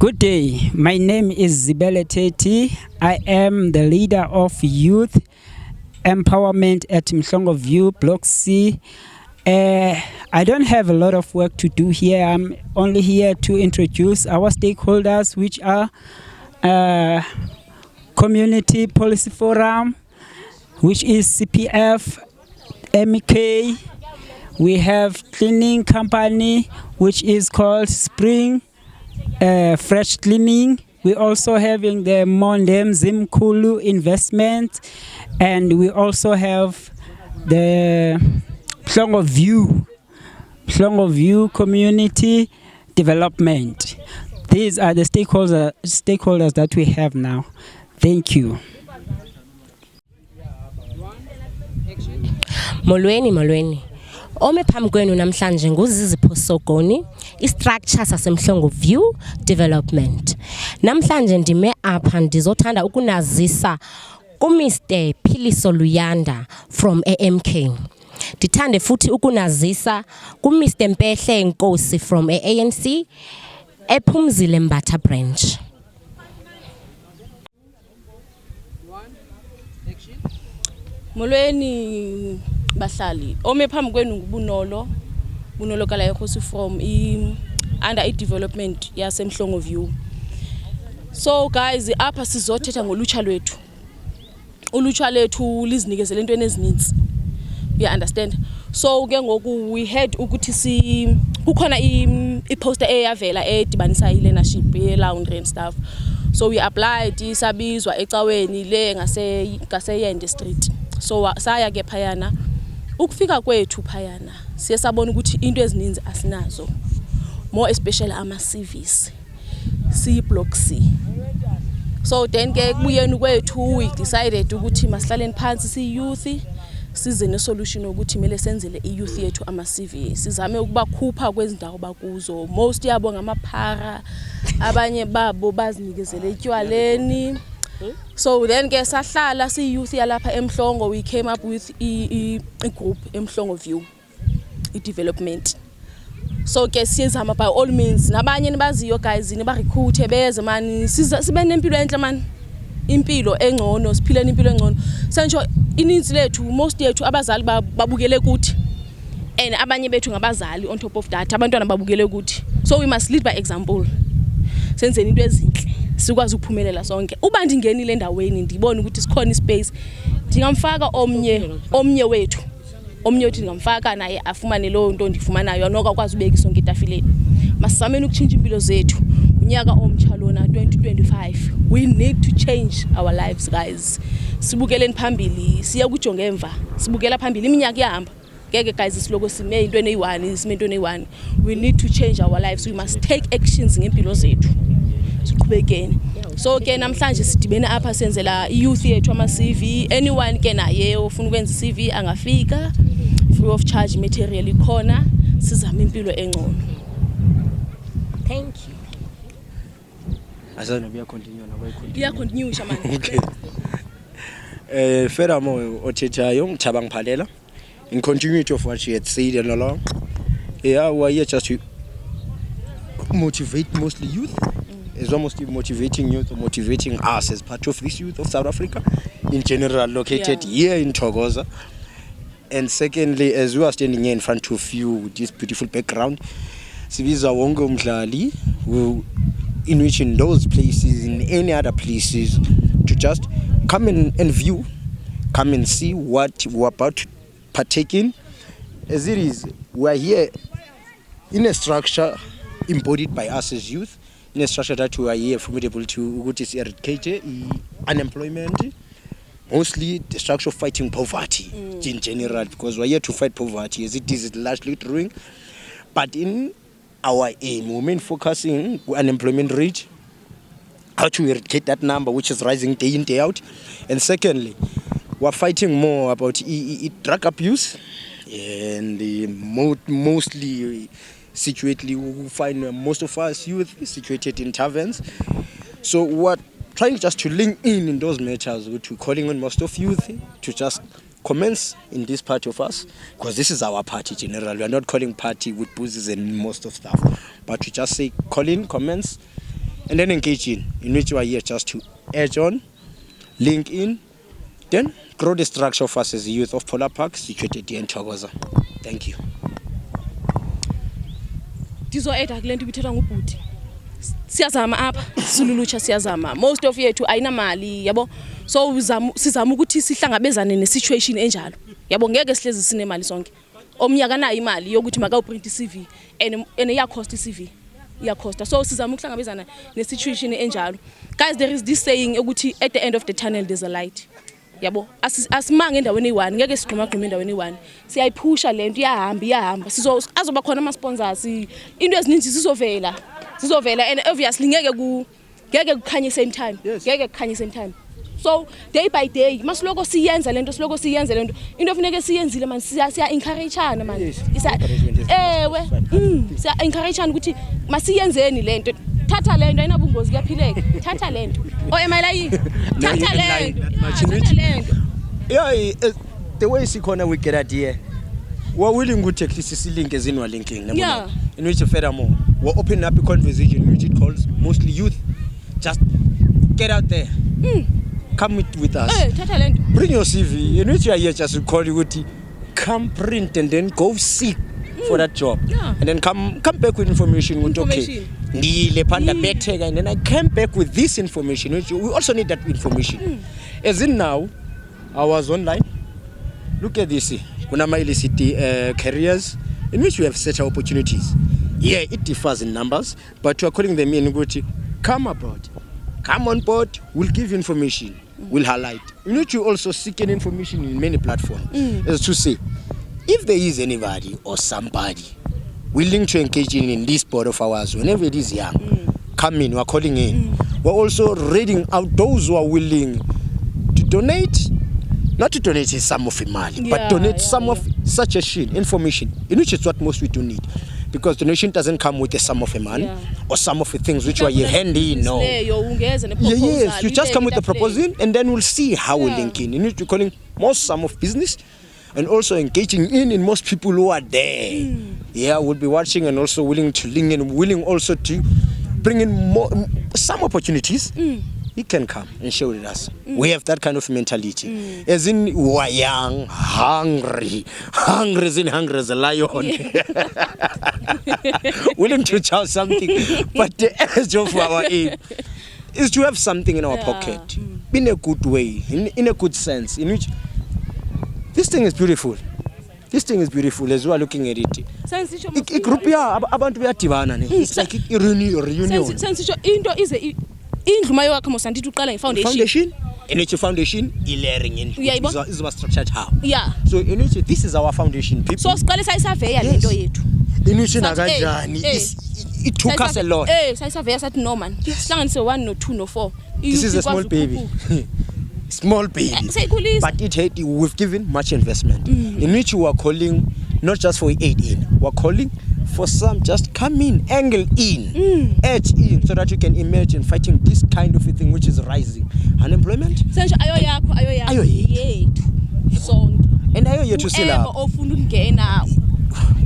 Good day. My name is Zibele Teti. I am the leader of youth empowerment at Mhlongo View, Block C. I don't have a lot of work to do here. I'm only here to introduce our stakeholders, which are Community Policy Forum, which is CPF, MEK. We have cleaning company, which is called Spring Fresh Cleaning. We also having the Mondem Zimkulu investment, and we also have the Mhlongo View community development. These are the stakeholders that we have now. Thank you. Molweni. Ome phambi kwenu namhlanje nguZizipho Sogoni, istructure saseMhlongo View Development. Namhlanje ndime apha ndizothanda ukunazisa kuMr Philiso Luyanda from AMK. Ndithande futhi ukunazisa kuMr Mpehle Nkosi from ANC ePhumzile Mbatha branch. Molweni bahlali. Ome phambi kwenu nguBunolo Kala Ekhosi from under development yaseMhlongo View. So guys, apha sizothetha ngolutsha lwethu. Ulutsha lethu lizinikezele entweni ezininzi. You understand? So ke ngoku we had ukuthi kukhona iposter eyavela edibanisa ilearnership ye-laundry and stuff. So we applied isabizwa ecaweni le ngaseyende street. So saya ke phayana ukufika kwethu phayana siye sabona ukuthi into ezininzi asinazo, more especially ama CVs si block C. So then ke kubuyeni kwethu we decided ukuthi masihlaleni phansi si youth size ne solution ukuthi mele senzele youth yethu ama CV, sizame ukubakhupha kwezindawo bakuzo. Most yabo ngamaphara, abanye babo bazinikezele etywaleni. So then ke sahlala si youth yalapha eMhlongo, we came up with a group eMhlongo View development. So ke siyezama by all means nabanye nibaziyo guys niba recruit beze man sibe nempilo enhle man, impilo engcono, siphile nempilo engcono. Sentsho ininzi lethu most yethu abazali babukele kuthi and abanye bethu ngabazali on top of that abantwana babukele kuthi. So we must lead by example. Senzeni into ezinhle sikwazi ukuphumelela sonke. Uba ndingenile endaweni ndibona ukuthi sikhona ispace, ndingamfaka omnye wethu ndingamfaka naye afumane lo nto ndifumanayo noka kwazi ubeka isonke etafileni. Masizameni ukutshintsha impilo zethu. Unyaka omtsha lona 2025. We need to change our lives guys. Sibukeleni phambili, siya kujonga emva. Sibukela phambili iminyaka iyahamba. Ngeke guys siloko sime into eneyi1, sime into eneyi1. We need to change our lives. We must take actions ngempilo zethu. Siqhubekeni. So ke namhlanje sidibene apha senzela youth yethu ama CV. Anyone ke naye ofuna ukwenza CV angafika. Free of charge material ikhona. Sizama impilo engcono. Thank you. Asana biya continue na bayikhona. Iya continue shaman. Furthermore othethayo ngithabang phalela in continuity of what she had said and along. Yeah, we are here just to motivate mostly youth. It's almost motivating youth, motivating us as part of this youth of South Africa in general, located here in Thokoza. And secondly, as we are standing here in front of you with this beautiful background, Sibiza wonke umdlali in which in those places, in any other places, to just come in and view, come and see what we're about to partake in. As it is, we're here in a structure embodied by us as youth, in a structure that we are here formidable to eradicate unemployment, mostly the structure of fighting poverty in general, because we're here to fight poverty as it is largely doing. But in our aim, we main focusing on unemployment rate, how to eradicate that number which is rising day in, day out. And secondly, we're fighting more about drug abuse, and mostly situated, we find most of us youth situated in taverns. So we're trying just to link in those matters, which we're calling on most of youth to just commence in this part of us, because this is our party general. We are not calling party with boozes and most of stuff, but we just say call in, commence, and then engage in which you are here just to edge on, link in, then grow the structure of us as a youth of Polar Park situated here in Thokoza. Thank you. Ndizoeda kule nto ibithethwa ngubhuti. Siyazama apha silulutsha siyazama. Most of yethu ayina mali yabo. So sizama ukuthi sihlangabezane ne-situation enjalo. Yabo ngeke sihlezi sinemali sonke. Omnyaka nayo imali yokuthi makawuprint i-CV and iyacost i-CV. Iyacosta. So sizama ukuhlangabezana ne-situation enjalo. Guys, there is this saying ukuthi at the end of the tunnel there's a light. Yabo asimange endaweni eyi-1 ngeke sigquma endaweni eyi-1 siyayiphusha lento iyahamba azoba khona ama-sponsors into ezininzi zizovela and obviously ngeke kukhanye same time so day by day masiloko siyenza lento into efuneke siyenzile man siya encourageana man siya encourageana ukuthi masiyenzeni lento thatha lento ayinabungozi kuyaphileka thatha lento am I lying? Thatha lento yeah, the way sikhona we get idea we're willing to take this link as in linking yeah. In which furthermore we're opening up a conversation which it calls mostly youth just get out there come with us thatha lento bring your CV in which you are here just to call you come print and then go seek for that job and then come back with information. Okay and then I came back with this information which we also need that information as in now I was online. Look at this kunama illicit careers in which we have such opportunities. Yeah, it differs in numbers but we are calling them in ukuthi come on board, we'll give you information, we'll highlight in which you also seek information in many platforms as to say if there is anybody or somebody willing to engage in this board of ours whenever it is young come in, we're calling in. We're also reading out those who are willing to donate, not to donate a sum of money but donate some of such a information in which is what most we do need, because donation doesn't come with a sum of money or some of the things which are handy. No. Yes, you just come with the proposal and then we'll see how we link in which we're calling most sum of business and also engaging in most people who are there. We'll be watching and also willing to link in, willing also to bring in more some opportunities. He can come and share with us. We have that kind of mentality. As in, we are young, hungry as a lion. Willing to chow something, but the edge of our aim is to have something in our pocket, in a good way, in a good sense, in which this thing is beautiful. This thing is beautiful as we are looking at it. It's like a reunion. Indlu mayo yakho mosandithi uqala ngefoundation in which foundation ilayering indlu is structured how so in which this is our foundation people so siqale sayisaveya lento yethu in which na kanjani it took us a lot sayisaveya sathi no man sihlanganise 1 no 2 no 4 this is a small baby but we've given much investment in which we are calling not just for aid in, we're calling for some just come in, angle in, edge in, so that you can imagine fighting this kind of a thing which is rising. Unemployment? Ayo yethu. Sonke. And ayo yethu sila. Ofuna ukungena.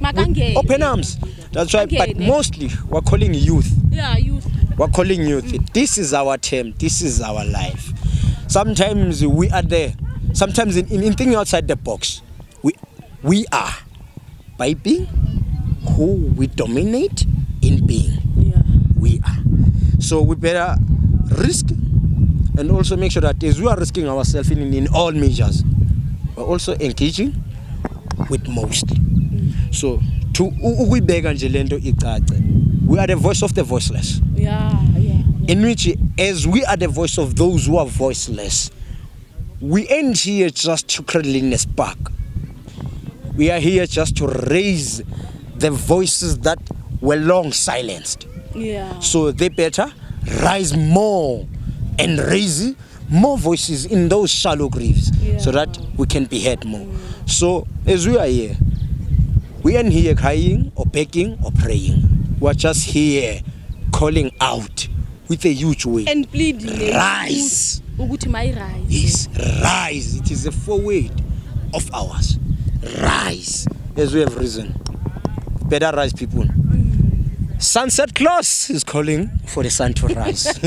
Makangene. Open arms. That's right, but mostly we're calling youth. Yeah, youth. We're calling youth. This is our term. This is our life. Sometimes we are there. Sometimes in thinking outside the box, we are by being who we dominate in being. We are. So we better risk and also make sure that as we are risking ourselves in all measures, we're also engaging with most. So to we are the voice of the voiceless. In which, as we are the voice of those who are voiceless, we ain't here just to cradle a spark. We are here just to raise the voices that were long silenced. So they better rise more and raise more voices in those shallow graves so that we can be heard more. So as we are here, we aren't here crying or begging or praying. We're just here calling out with a huge weight and pleading. Rise. Yes, rise. It is a forward of ours. Rise as we have risen. Better rise, people. Sunset Claus is calling for the sun to rise.